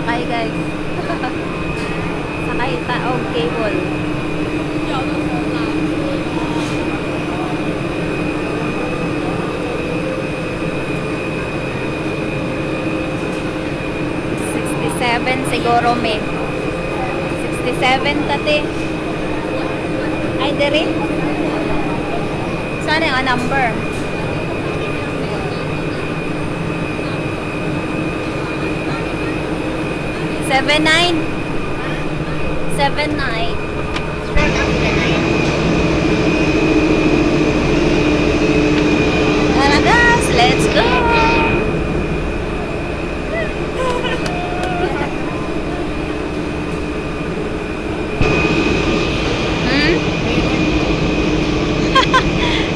sakay guys. Sakay taog cable. $67 siguro may. 67 tati. Ay, diri. Saan yung number? Seven nine. Tara guys, let's go.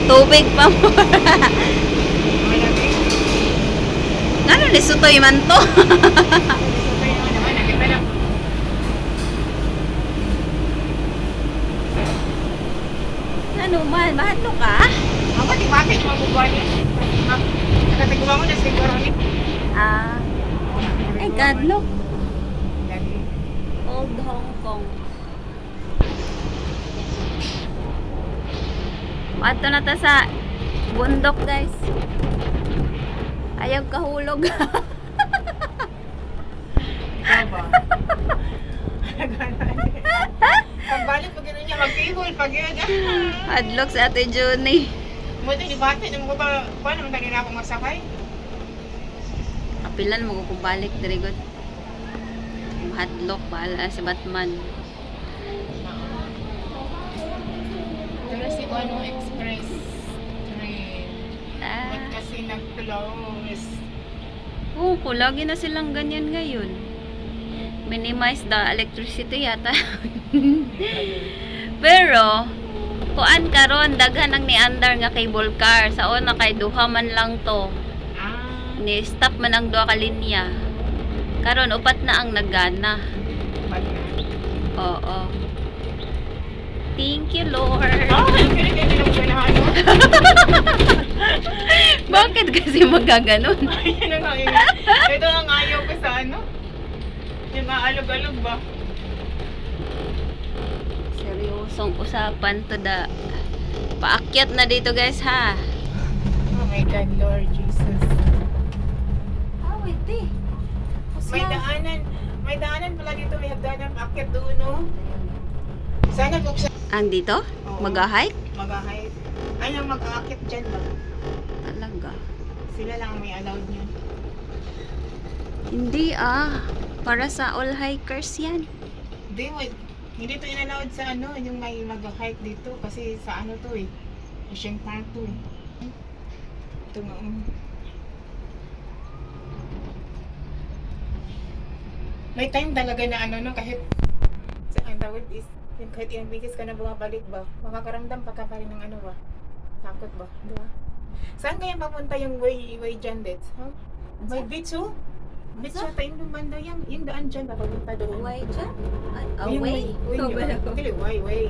Tubig pa mo. Ano ni sutoy man to? Ano man, mahalo ka? Ako, di ba kayo mabubuhay niya? Nakatagawa mo na siguro ni. Ah. Ay God, look. Old Hong Kong. Ato na ta sa bundok guys. Ayaw kahulog. Ikaw ba? Pagbalik pag gano'n niya, mag-cable pag yun. Hadlock sa Ate Juni. Muto, di ba? Tinong ko ba, paano naman kanina ako magsakay? Kapilan mo kung balik diri god. Hadlock bahala si Batman. Pero si Ano Express train. Ba't Ah. kasi nag-close? Oo, lagi na silang ganyan ngayon. Minimize the electricity yata. Pero kuan karon daghan ang niandar nga cable car. Sa una kay duha man lang to. Ah, Ni stop man ang duha ka linya. Karon upat na ang naggana. pala. Oo. Thank you, Lord. Oh, kaya lang pala ano? Bakit kasi magaganon? Ayun na nga yun. Ito ang ayaw ko sa ano? Yung maalog-alog ba? Seryosong usapan to da. Paakyat na dito guys ha. Oh my God, Lord Jesus. Ah, wait eh. May daanan pala dito, may hagdanan, paakyat doon, no? Sana buksan. Ang dito? Oo. Mag-hike? Mag-ahit. Ay, yung mag-aakyat dyan ba? Talaga. Sila lang may allowed nyo. Hindi ah. Para sa all hikers yan. Hindi, wait. Hindi to in-allowed sa ano, yung may mag-hike dito. Kasi sa ano to eh. Ocean Park to eh. Ito nga. May time talaga na ano, no, kahit sa ang tawag is, yung kahit ilang bisis ka na bumabalik ba, makakaramdam pa ka pa rin ng ano ba? Takot ba? Di ba? Saan kaya mapunta yung way dyan, Dets? Huh? May beach, oh? Beach Asa? siya tayo nung banda yan. Yung daan dyan, papunta doon. Away dyan? Yung Away? way.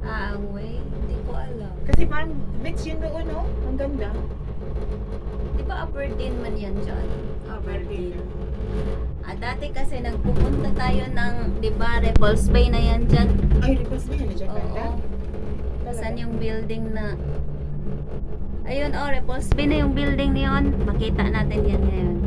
Ah, away? Hindi ko alam. Kasi parang beach yun doon, no? Ang ganda. Di ba Aberdeen man yan dyan? Aberdeen. Dati kasi nagpupunta tayo ng, di ba, Repulse Bay na yan dyan? Ay, request mo yan na dyan, banda? Oo. Saan yung building na... Ayun, Repulse Bay na yung building na yun. Makita natin yan ngayon.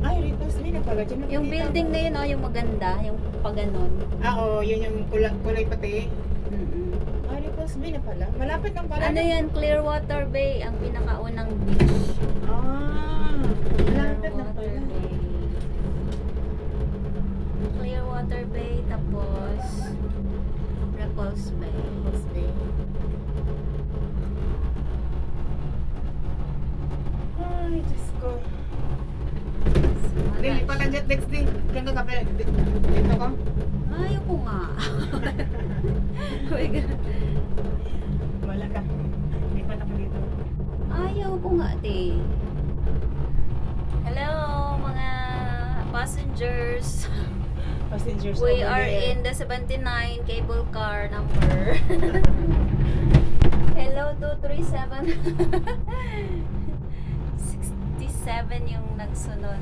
Ay, request mo na pala. Dyan Yung nakikita building mo. na yun, yung maganda, yung paganon. Ah, oo, yun yung kulay pati. Mm-mm. Ah, request mo na pala. Malapit lang pala. Ano yan, Clearwater Bay, ang pinakaunang beach. Ah, malapit lang pala. Clearwater Bay, tapos Repulse Bay. Request Bay. Ay, Diyos ko. Dili, pala dyan, Dex, di. Diyan ka kapila. Dito ko. Ayoko nga. Oh my God. Wala ka. Lipat ako dito. Ayaw ko nga, te. Hello, mga passengers. Passengers We over are there. in the 79 cable car number. Hello, 237. 67 yung nagsunod.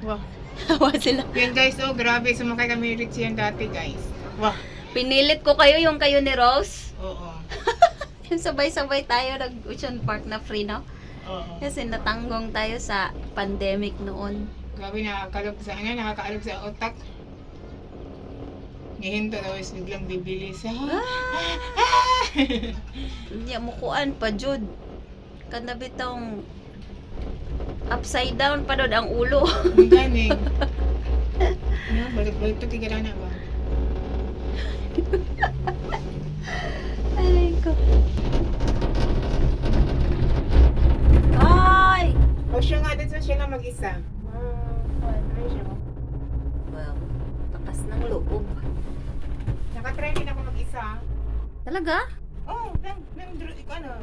Wow. Hawa sila. Yan guys, oh grabe. Sumakay kami rich yan dati guys. Wow. Pinilit ko kayo yung kayo ni Rose. Oo. Yung sabay-sabay tayo nag-Ocean Park na free, no? Oo. Kasi natanggong tayo sa pandemic noon. Grabe nakakalog sa nakakaalog sa utak. Ngayon tapos biglang bibili sa Hindi mo kuan pa jud. Kada bitong upside down pa dod ang ulo. Ang ganing. Balik-balik to tigala na ba? Ay ko. Ay! O siya nga din siya lang mag-isa. Ay siya. Well, takas ng loob. Nakatry din ako mag-isa. Talaga? Oh,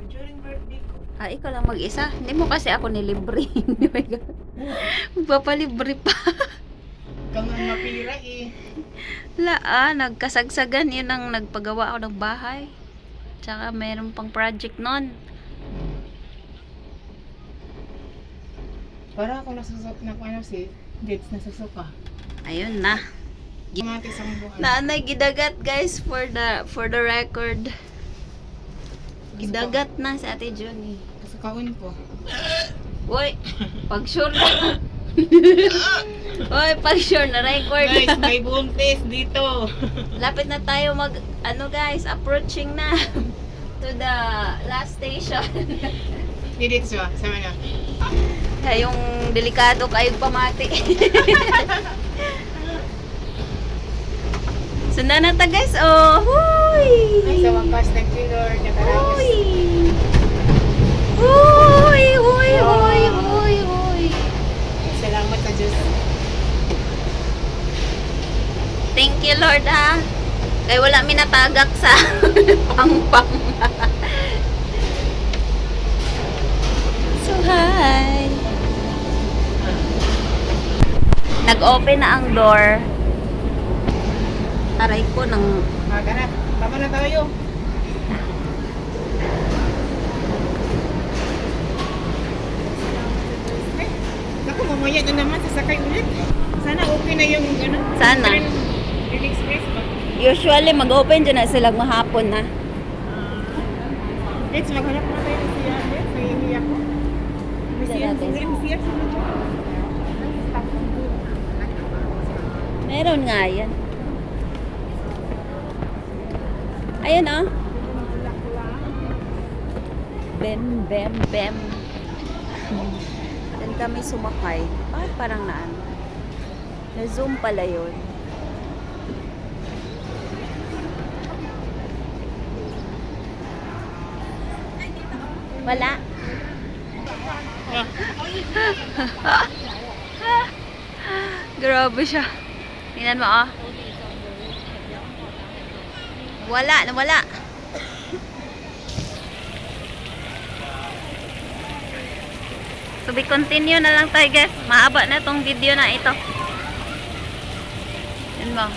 during birthday ko. Ah, ikaw lang mag-isa. Hindi mo kasi ako nilibre. Oh my God. Magpapalibre pa. Ikaw nga mapira eh. Nagkasagsagan. Yun ang nagpagawa ako ng bahay. Tsaka meron pang project nun. Para ako nasusok na ano si Jets nasusuka. Ayun na. Gumatis ang buhay. Nanay gidagat guys for the record. Gidagat na si Ate Johnny. Kasukaon po. Uy, pag sure na. Uy, pag sure na record. Guys, may buntis dito. Lapit na tayo guys, approaching na to the last station. Dito siya, sama na. Kaya yung delikado kayo pamati. Sundan na ta guys, oh. Huy! Ay, sa wakas, thank you Lord. Nakarayos. Huy! Huy! Huy! Huy! Huy! Huy! Salamat sa Diyos. Thank you Lord ha. Kaya wala minatagak sa pang-pang. So hi. Nag-open na ang door. Aray ko ng Tara, tama na tayo. Ay, naku, mamaya na naman sasakay ulit. Sana okay na yung ano. Sana. Train express ba? usually mag-open dyan na sila mahapon na. Let's maghanap na tayo ng siya. May iniyak ko. May siya. May siya. Meron nga yan. Ayun oh. Bem, bem, bem. Then kami sumakay. Bakit parang naan? Na-zoom pala yun. Wala. Grabe siya. Tingnan mo ah. Wala, nawala. So we continue na lang tayo guys. Maaba na tong video na ito. Yan mo.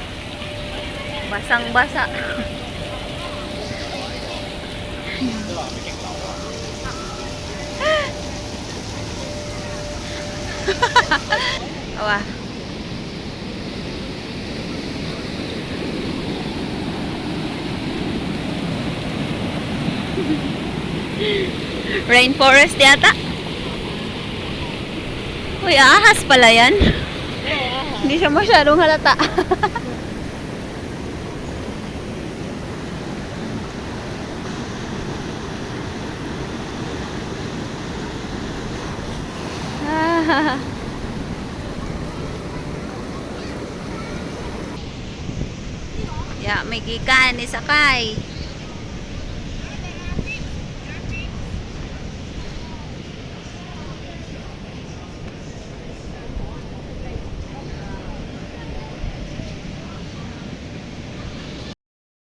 Basang basa. Awa. Rainforest yata. Uy, ahas pala yan. Hindi siya masyadong halata. Ya, may gikan ni sakay.